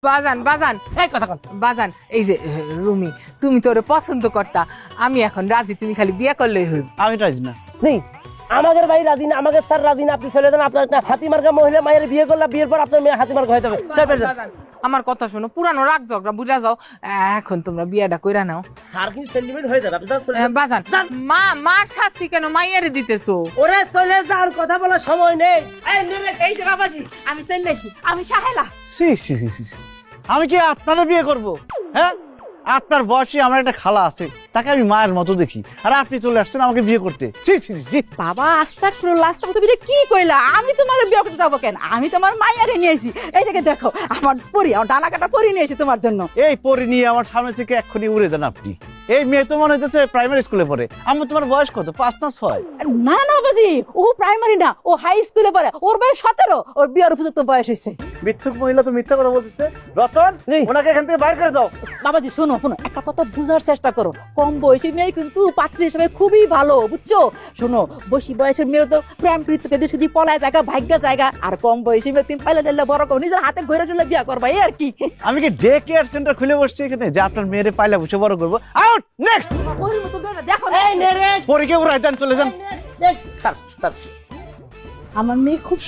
বাজান বাজান এই কথা কন। বাজান, এই যে রুমি, তুমি তো ওরে পছন্দ করতা, আমি এখন রাজি, তুমি খালি বিয়ে করলেই হইব। আমি রাজি না। নেই আমাদের ভাই রাজি না, আমাদের স্যার রাজি না, আপনি চলে যান। আপনার একটা হাতিমার্কা মহিলা মায়ের বিয়ে করলে, বিয়ের পর আপনার মেয়ে হাতিমার্কা হয়ে যাবে। বাজান, আমার কথা শোনো, পুরানো রাগ ঝগড়া বুঝা যাও, এখন তোমরা বিয়েটা কইরা নাও। স্যার কি সেন্টিমেন্ট হয়ে যাবে, আপনি চলে যান। বাজান, মার শাস্তি কেন মাইয়ারে দিতেছো? ওরে চলে যাওয়ার কথা বলার সময় নেই। এই যে বাবাজি, আমি চলেছি, আমি সাহেলা। সি সি সি সি সি। আমি কি আপনারা বিয়ে করব? হ্যাঁ, আপনার বয়সী আমার একটা খালা আছে, তাকে আমি মায়ের মতো দেখি, আর আপনি চলে আসছেন আমাকে বিয়ে করতে। ছি ছি ছি। বাবা আস্তাগফিরুল্লাহ, আস্তাগফিরুল্লাহ, কি কইলা? আমি তোমার বিয়ে করতে যাবো কেন? আমি তোমার মাইয়ারে নিয়েছি। এই দেখে দেখো, আমার পরি, আমার ডানা কাটা পরি নিয়েছি তোমার জন্য। এই পরি নিয়ে আমার সামনে থেকে এক্ষুনি উড়ে যান আপনি। এই মেয়ে তো মনে হচ্ছে প্রাইমারি স্কুলে পড়ে। আমি তোমার বয়স কত? 5 না 6? না না বাবাজি, ও প্রাইমারি না, ও হাই স্কুলে পড়ে। ওর বয়স 17, ওর বিয়ের উপযুক্ত বয়স হয়েছে। মিথ্যুক মহিলা তো মিথ্যা কথা বলতেছে। রতন, ওনাকে এখান থেকে বাইর করে দাও। বাবাজি শোনো শোনো, একটা কথা বুঝার চেষ্টা করো। কম বয়সী মেয়ে কিন্তু পাত্রী হিসেবে খুবই ভালো, বুঝছো? শোনো, বেশি বয়সের মেয়ে তো প্রেম প্রীতিকে দেশে দিয়ে পলায় জায়গা, ভাগ্য জায়গা। আর কম বয়সী মেয়ে তুমি পাইলে ঢেলে বড় করো, নিজের হাতে ঘুরে ঢেলে বিয়া করবা, এই আর কি। আমি কি ডে কেয়ার সেন্টার খুলে বসছি এখানে যে আপনার মেয়েরে পাইলা বসে বড় করবো? Out, next. ওর মতো মেয়েটা দেখো না। এই নে রে, পরীকে উড়াই দেন, চলে যান। দেখ, স্যার স্যার আমার মেয়ে খুব